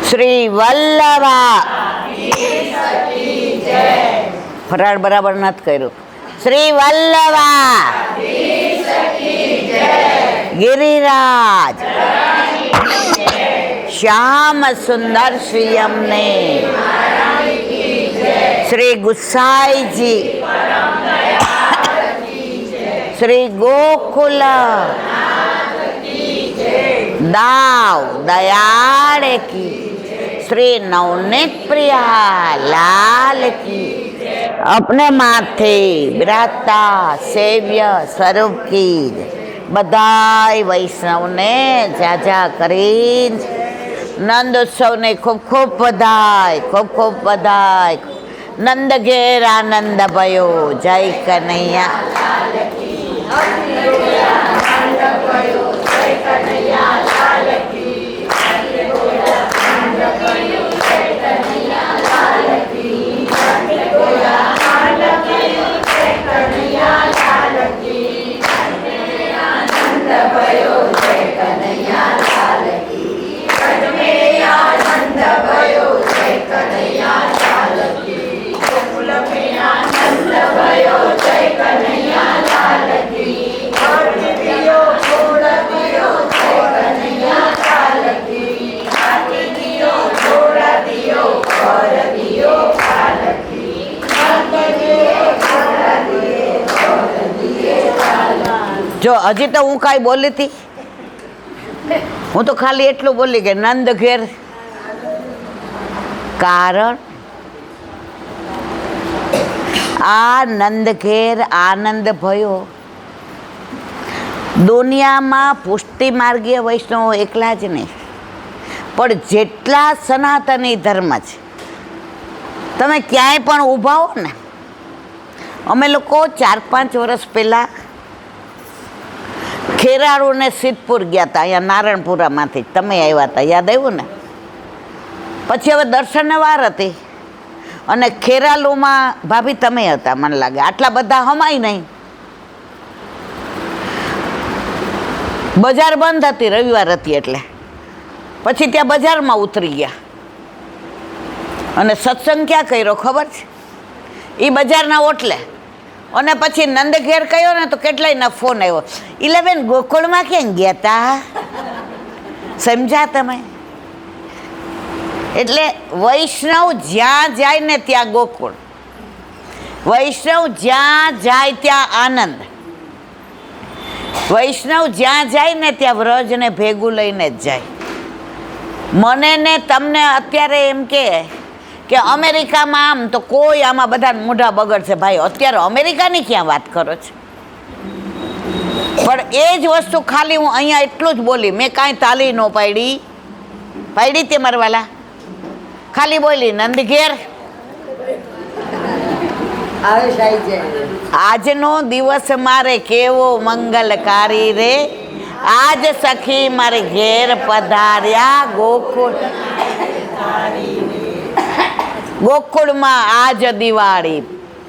શ્રી વલ્લભા ફરાળ બરાબર નથી કર્યું. શ્રી વલ્લભા ગિરિરાજ શ્યામ સુંદર શ્રી અમને શ્રી ગુસાઈજી શ્રી ગોકુલ દાવ દયાળ કી શ્રી નવનીત પ્રિયા લાલ કી अपने माथे બિરાજતા સેવ્ય સ્વરૂપ કી બધાય વૈષ્ણવને જાજા કરીને નંદ ઉત્સવને ખૂબ ખૂબ બધાય, ખૂબ ખૂબ બધાય. નંદ ઘેર આનંદ ભયો, જય કનૈયા. જો હજી તો હું કાંઈ બોલી હતી, હું તો ખાલી એટલું બોલી કે નંદ ઘેર, કારણ આ નંદ ઘેર આનંદ ભયો. દુનિયામાં પુષ્ટિ માર્ગીય વૈષ્ણવો એકલા જ નહીં, પણ જેટલા સનાતની ધર્મ છે, તમે ક્યાંય પણ ઊભા હો ને. અમે લોકો 4-5 વર્ષ પહેલાં ખેરાળુ ને સિદ્ધપુર ગયા હતા, અહીંયા નારણપુરામાંથી. તમે આવ્યા હતા, યાદ આવ્યું ને? પછી હવે દર્શનને વાર હતી અને ખેરાલુમાં ભાભી તમે હતા મને લાગે. આટલા બધા હમાય નહીં. બજાર બંધ હતી, રવિવાર હતી એટલે. પછી ત્યાં બજારમાં ઉતરી ગયા અને સત્સંગ ક્યાં કર્યો ખબર છે? એ બજારના ઓટલે. અને પછી નંદ ઘેર કયો ને તો કેટલાયના ફોન આવ્યો, 11 ગોકુળમાં ક્યાં ગયા તા? સમજ્યા તમે? એટલે વૈષ્ણવ જ્યાં જાય ને ત્યાં ગોકુળ, વૈષ્ણવ જ્યાં જાય ત્યાં આનંદ, વૈષ્ણવ જ્યાં જાય ને ત્યાં વ્રજને ભેગું લઈને જ જાય. મને ને તમને અત્યારે એમ કે અમેરિકામાં આમ તો કોઈ આમાં બધા મોઢા બગડશે. ભાઈ અત્યારે અમેરિકાની ક્યાં વાત કરો છો? પણ એ જ વસ્તુ ખાલી હું અહીંયા એટલું જ બોલી, મેં કાંઈ તાલી ન પાડી તે મારવાલા, ખાલી બોલી નંદ ઘેર. આજનો દિવસ મારે કેવો મંગલકારી રે, આજ સખી મારે ઘેર પધાર્યા ગોકુળ. ગોકુળમાં આજ દિવાળી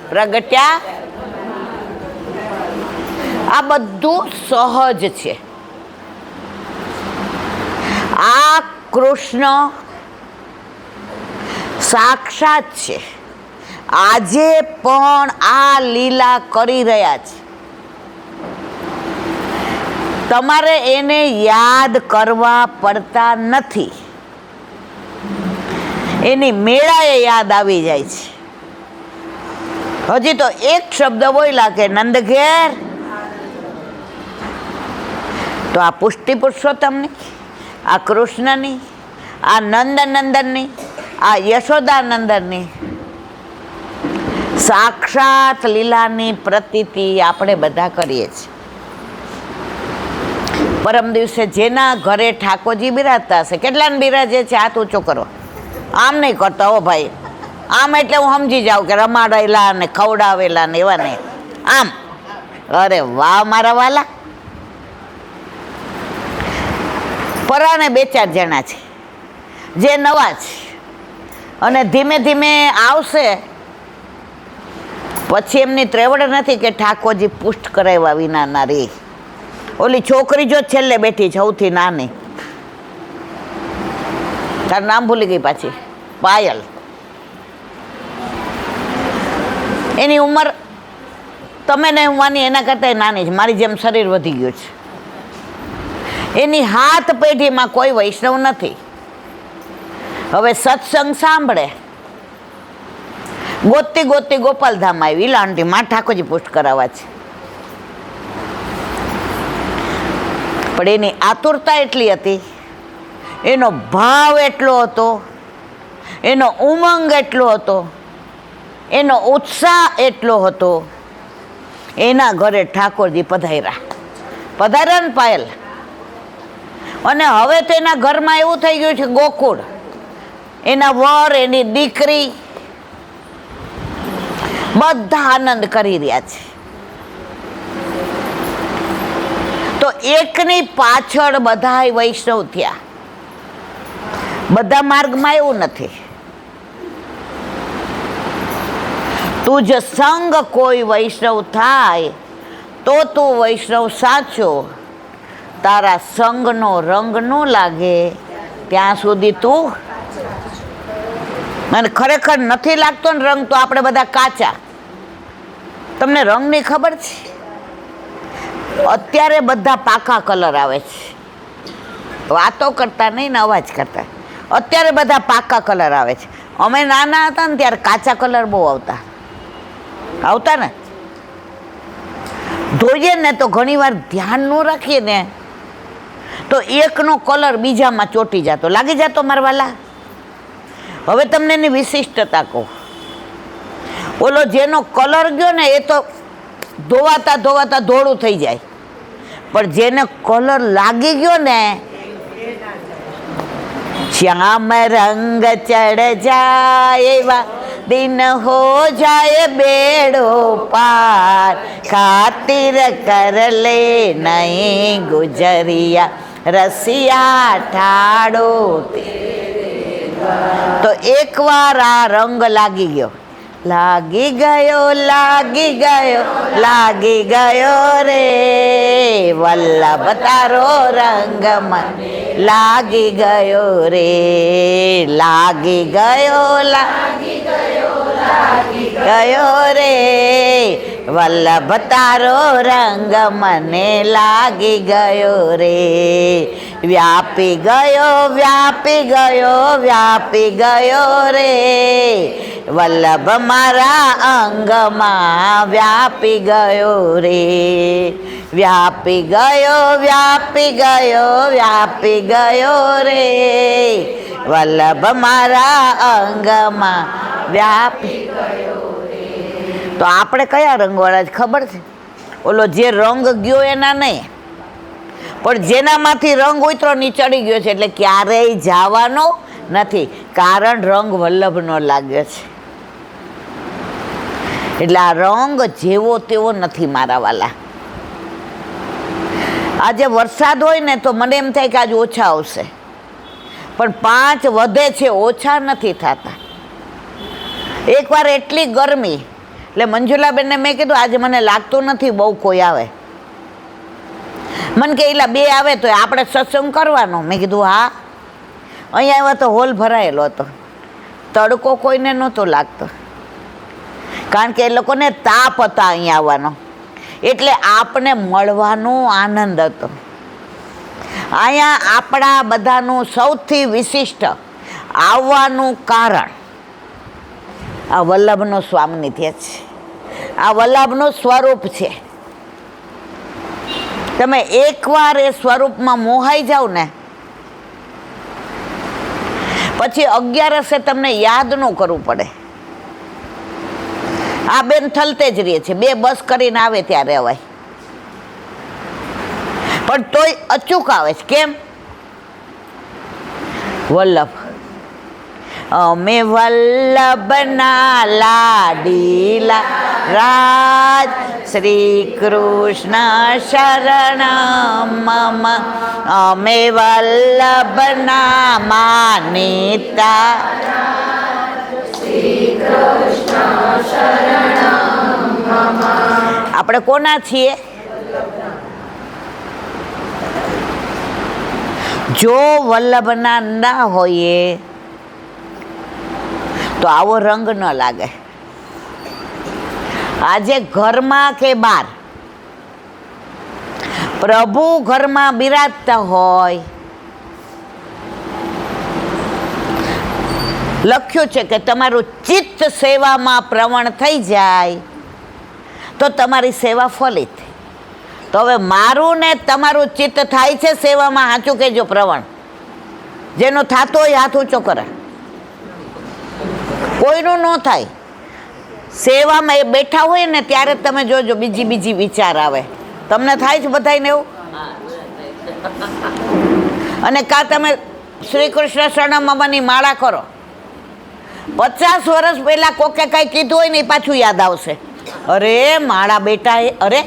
પ્રગટ્યા. આ બધું સહજ છે. આ કૃષ્ણ સાક્ષાત છે. આજે પણ આ લીલા કરી રહ્યા છે. તમારે એને યાદ કરવા પડતા નથી, એની મેળાએ યાદ આવી જાય છે. હજી તો એક શબ્દ બોલ્યા કે નંદ ઘેર, તો આ પુષ્ટિ પુરુષોત્તમની, આ કૃષ્ણની, આ નંદનંદનની, આ યશોદાનંદનની સાક્ષાત લીલાની પ્રતીતિ આપણે બધા કરીએ છીએ. પરમ દિવસે જેના ઘરે ઠાકોરજી બિરાજતા હશે, કેટલાને બિરાજે છે? હાથ ઊંચો કરો. આમ નહીં કરતા હો ભાઈ, આમ એટલે હું સમજી જાઉં કે રમાડેલા ને ખવડાવેલા ને એવા નહીં. આમ, અરે વાહ મારા વાલા. પરાણે 2-4 જણા છે જે નવા છે અને ધીમે ધીમે આવશે. પછી એમની ત્રેવડ નથી કે ઠાકોરજી પુષ્ટ કરાવ્યા વિના ના રે. ઓલી છોકરી જો છેલ્લે બેઠી છે, સૌથી નાની, તારું નામ ભૂલી ગઈ પાછી. પાયલ. એની ઉંમર તમે ને માની એના કરતાં નાની છે. મારી જેમ શરીર વધી ગયું છે. એની હાથ પેઢીમાં કોઈ વૈષ્ણવ નથી. હવે સત્સંગ સાંભળે, ગોતતી ગોતતી ગોપાલધામ આવી લાંટી માં ઠાકોરજી પુષ્ટ કરાવવા છે. પણ એની આતુરતા એટલી હતી, એનો ભાવ એટલો હતો, એનો ઉમંગ એટલો હતો, એનો ઉત્સાહ એટલો હતો. એના ઘરે ઠાકોરજી પધાર્યા ને પાયલ. અને હવે તો એના ઘરમાં એવું થઈ ગયું છે ગોકુળ. એના વર, એની દીકરી બધા આનંદ કરી રહ્યા છે. તો એકની પાછળ બધા વૈષ્ણવ થયા. બધા માર્ગમાં એવું નથી. તું જ સંગ કોઈ વૈષ્ણવ થાય તો તું વૈષ્ણવ સાચો. તારા સંગનો રંગ ન લાગે ત્યાં સુધી તું. મને ખરેખર નથી લાગતો ને રંગ, તો આપણે બધા કાચા. તમને રંગની ખબર છે? અત્યારે બધા પાકા કલર આવે છે. વાતો કરતા નહીં ને અવાજ કરતા. અત્યારે બધા પાકા કલર આવે છે. અમે નાના હતા ને ત્યારે કાચા કલર બહુ આવતા ને. જોઈએ ને તો ઘણી વાર ધ્યાન ન રાખીએ ને તો એકનો કલર બીજામાં ચોંટી જતો, લાગી જતો મારા વાલા. હવે તમને એની વિશિષ્ટતા કહું. ઓલો જેનો કલર ગયો ને એ તો ધોવાતા ધોવાતા ધોળું થઈ જાય, પણ જેને કલર લાગી ગયો ને, શ્યામ રંગ ચડ જાય દિન હો જાય બેડો પાર, ખાतिर કર લે નહીં ગુજરિયા રસિયા ઠાડો. તો એકવાર આ રંગ લાગી ગયો, લાગી ગયો રે વલ્લભ તારો રંગ મને લાગી ગયો રે, લાગી ગયો રે વલ્લભ તારો રંગ મને લાગી ગયો રે. વ્યાપી ગયો રે વલ્લભ મારા અંગમાં વ્યાપી ગયો રે. વ્યાપી ગયો રે વલ્લભ મારા અંગમાં વ્યાપી. તો આપણે કયા રંગવાળા જ ખબર છે? ઓલો જે રંગ ગયો એના નહીં, પણ જેનામાંથી રંગ ઉતરો નીચડી ગયો છે એટલે ક્યારેય જવાનો નથી. કારણ રંગ વલ્લભનો લાગ્યો છે. એટલે આ રંગ જેવો તેવો નથી મારા વાલા. આજે વરસાદ હોય ને તો મને એમ થાય કે આજે ઓછા આવશે, પણ 5 વધે છે, ઓછા નથી થતા. એકવાર એટલી ગરમી, એટલે મંજુલાબેનને મેં કીધું આજે મને લાગતું નથી બહુ કોઈ આવે. મને કે એલા 2 આવે તો આપણે સત્સંગ કરવાનો. મેં કીધું હા. અહીંયા આવ્યા તો હોલ ભરાયેલો હતો. તડકો કોઈને નહોતો લાગતો, કારણ કે એ લોકોને તાપ હતા અહીંયા આવવાનો. એટલે આપને મળવાનો આનંદ હતો. અહીંયા આપણા બધાનું સૌથી વિશિષ્ટ આવવાનું કારણ આ વલ્લભનો સ્વામિનિધ્ય છે. આ વલ્લભનું સ્વરૂપ છે. તમે એકવાર એ સ્વરૂપમાં મોહાઈ જાઓ ને પછી 11 તમને યાદ ન કરવું પડે. આ બેન થલતે જ રહે છે, 2 બસ કરીને આવે ત્યારે અવાય, પણ તોય અચૂક આવે છે. કેમ? વલ્લભ. અમે વલ્લભના લાડીલા રાજ શ્રી કૃષ્ણ શરણમ મમ. અમે વલ્લભના માનીતા આપણે કોના છીએ? જો વલ્લભના ના હોઈએ તો આવો રંગ ન લાગે. આજે ઘરમાં કે બહાર પ્રભુ ઘરમાં બિરાજતા હોય, લખ્યું છે કે તમારું ચિત્ત સેવામાં પ્રવણ થઈ જાય તો તમારી સેવા ફલિત. તો હવે મારું ને તમારું ચિત્ત થાય છે સેવામાં? સાચું કહેજો. પ્રવણ જેનું થતું હોય હાથ ઊંચો કરે. કોઈનું ન થાય. સેવામાં એ બેઠા હોય ને ત્યારે તમે જોજો બીજી વિચાર આવે. તમને થાય છે બધાને એવું? અને કાં તમે શ્રી કૃષ્ણ શરણમની માળા કરો, 50 વર્ષ પહેલા કોકે કઈ કીધું હોય ને એ પાછું યાદ આવશે. અરે માળા બેટા, અરે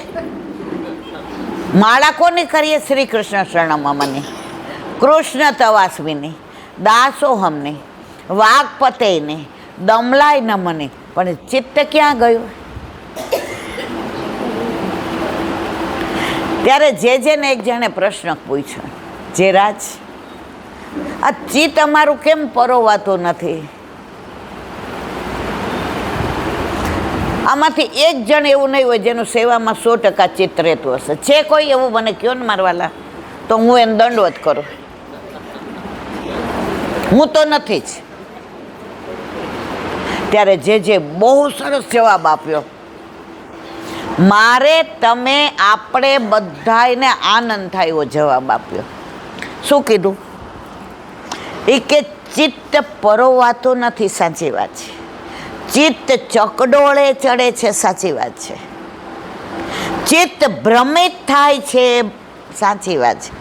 માળા કોની કરીએ? શ્રી કૃષ્ણ શરણમની, કૃષ્ણ તવાસ્મીની, દાસોહમની, વાઘપતેયની, દમલાય નમની. પણ ચિત્ત ક્યાં ગયું? ત્યારે જેને એક જણે પ્રશ્ન પૂછ્યો, જે રાજ આ ચિત્ત અમારું કેમ પરોવાતું નથી? આમાંથી એક જણ એવું નહીં હોય જેનું સેવામાં 100% ચિત્ત રહેતું હશે. છે કોઈ એવું? મને કહો ને મારવાલા, તો હું એને દંડવત કરું. હું તો નથી જ. ત્યારે જે બહુ સરસ જવાબ આપ્યો. મારે તમે આપણે બધાને આનંદ થાય એવો જવાબ આપ્યો. શું કીધું? એ કે ચિત્ત પરોવાતું નથી. સાચી વાત છે. ચિત્ત ચકડોળે ચડે છે. સાચી વાત છે. ચિત્ત ભ્રમિત થાય છે. સાચી વાત છે.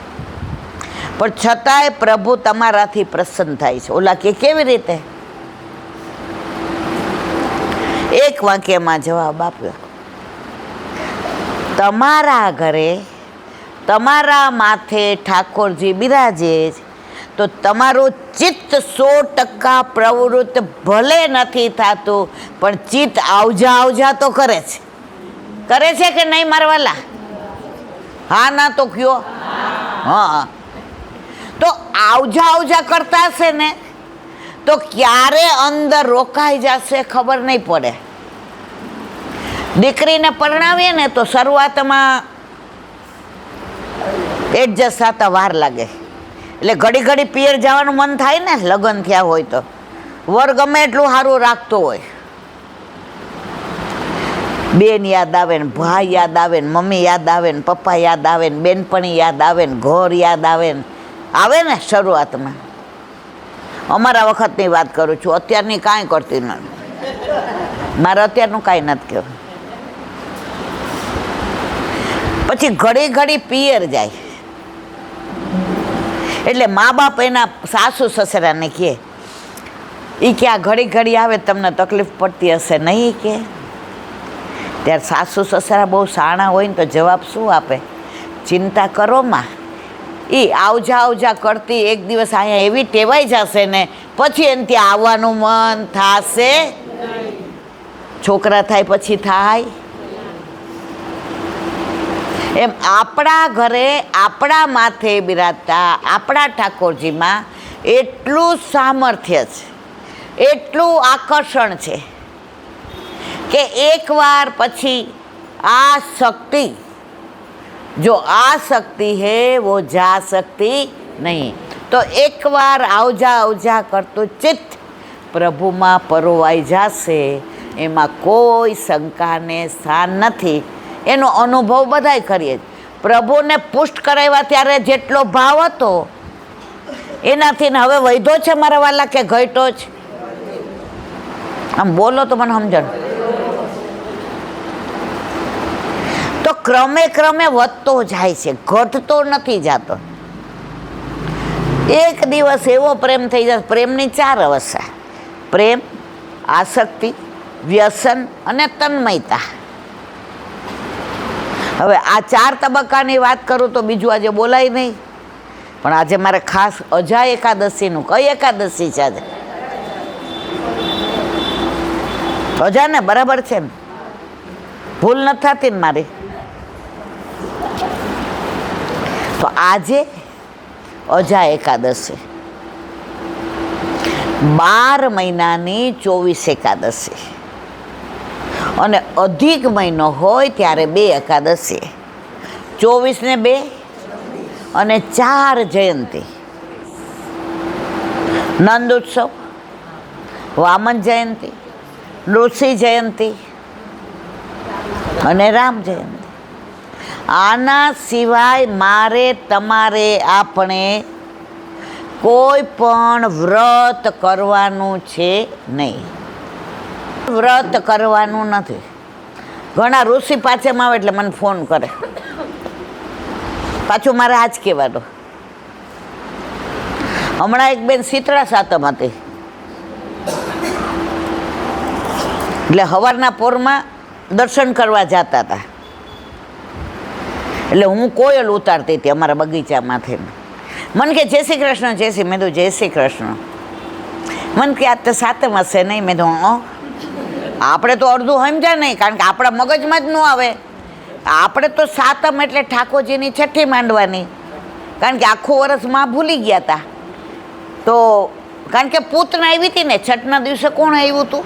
પણ છતાંય પ્રભુ તમારાથી પ્રસન્ન થાય છે. ઓલા કે કેવી રીતે? એક વાક્યમાં જવાબ આપ્યો. તમારા ઘરે તમારા માથે ઠાકોરજી બિરાજે તો તમારું ચિત્ત 100% પ્રવૃત્ત ભલે નથી થતું, પણ ચિત્ત આવજા તો કરે છે. કરે છે કે નહીં મારવાલા? હા ના તો કયો? હા. તો આવજા કરતા હશે ને તો ક્યારે અંદર રોકાઈ જશે ખબર નહીં પડે. દીકરીને પરણાવીએ ને તો શરૂઆતમાં એડજસ્ટ થતા વાર લાગે. એટલે ઘડી પિયર જવાનું મન થાય ને, લગ્ન થયા હોય તો. વર ગમે એટલું સારું રાખતો હોય, બેન યાદ આવે ને, ભાઈ યાદ આવે ને, મમ્મી યાદ આવે ને, પપ્પા યાદ આવે ને, બેનપણી યાદ આવે ને, ઘર યાદ આવે ને શરૂઆતમાં. અમારા વખતની વાત કરું છું, અત્યારની કાંઈ કરતી નથી. મારે અત્યારનું કાંઈ નથી કહેવું. પછી ઘડી પિયર જાય એટલે મા બાપ એના સાસુ સસરાને કહે, એ કે આ ઘડી આવે તમને તકલીફ પડતી હશે નહીં? કે ત્યારે સાસુ સસરા બહુ શાણા હોય ને તો જવાબ શું આપે? ચિંતા કરો માં, એ આવજા કરતી એક દિવસ અહીંયા એવી ટેવાઈ જશે ને પછી એને ત્યાં આવવાનું મન થશે. છોકરા થાય પછી થાય એમ. આપણા ઘરે આપણા માથે બિરાજતા આપણા ઠાકોરજીમાં એટલું સામર્થ્ય છે, એટલું આકર્ષણ છે કે એકવાર પછી આ શક્તિ, જો આ શક્તિ હે વો જા શકતી નહીં. તો એકવાર આવજા કરતું ચિત્ત પ્રભુમાં પરોવાઈ જશે, એમાં કોઈ શંકાને સ્થાન નથી. એનો અનુભવ બધાય કરીએ. પ્રભુને પુષ્ટ કરાવ્યા ત્યારે જેટલો ભાવ હતો એનાથી ને હવે વધ્યો છે મારા વાલા કે ઘટ્યો છે? આમ બોલો તો મને સમજણ. તો ક્રમે વધતો જાય છે, ઘટતો નથી જાતો. એક દિવસ એવો પ્રેમ થઈ જશે. પ્રેમની 4 અવસ્થા: પ્રેમ, આસક્તિ, વ્યસન અને તન્મયતા. હવે આ 4 તબક્કાની વાત કરું તો બીજું આજે બોલાય નહીં. પણ આજે મારે ખાસ અજા એકાદશીનું, કઈ એકાદશી છે આજે? અજા ને? બરાબર છે ને? ભૂલ નથી થતી ને મારી? તો આજે અજા એકાદશી, 12 મહિનાની 24 એકાદશી, અને અધિક મહિનો હોય ત્યારે 2 એકાદશી, 24 ને 2 અને 4 જયંતી, નંદ ઉત્સવ, વામન જયંતી, ઋષિ જયંતી અને રામ જયંતી. આના સિવાય મારે તમારે આપણે કોઈ પણ વ્રત કરવાનું છે નહીં. વ્રત કરવાનું નથી. ઘણા ઋષિ પાછળ આવે એટલે મને ફોન કરે, પાછું મારે આજ કહેવાનું. હમણાં એક બેન શીતળા સાતમ હતી, એટલે સવારના પોરમાં દર્શન કરવા જતા હતા, એટલે હું કોયલ ઉતારતી હતી અમારા બગીચામાંથી. મને કે જય શ્રી કૃષ્ણ, જય શ્રી. મેં તો જય શ્રી કૃષ્ણ. મને કે આજ તો સાતમ હશે નહીં? મેં તો આપણે તો અડધું સમજ્યા નહીં, કારણ કે આપણા મગજમાં જ ન આવે. આપણે તો સાતમ એટલે ઠાકોરજીની છઠ્ઠી માંડવાની, કારણ કે આખું વર્ષમાં ભૂલી ગયા હતા. તો કારણ કે પૂતના આવી હતી ને, છઠના દિવસે કોણ આવ્યું હતું,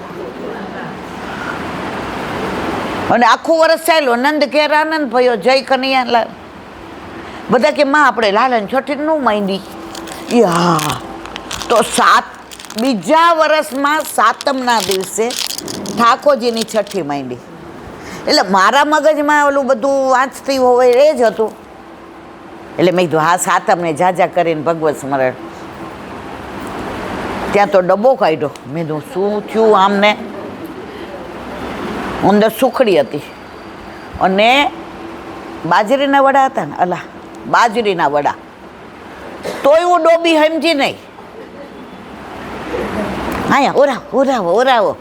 અને આખું વર્ષ ચાલ્યું. નંદ ઘેર આનંદ ભયો, જય કનૈયાલાલ. બધા કે માં આપણે લાલન છઠ્ઠી નું માંડી. યા તો બીજા વર્ષમાં સાતમના દિવસે ઠાકોરજીની છઠ્ઠી માંડી. એટલે મારા મગજમાં ઓલું બધું વાંચતી હોય એ જ હતું. એટલે મેં કીધું હા સાતમને જાજા કરીને ભગવત સ્મરણ. ત્યાં તો ડબ્બો કાઢ્યો. મેં કીધું શું થયું આમને? અંદર સુખડી હતી અને બાજરીના વડા હતા ને, અલા બાજરીના વડા. તોય હું ડોબી સમજી નહીં. હા ઓરાવો ઓરાવો ઓરાવો.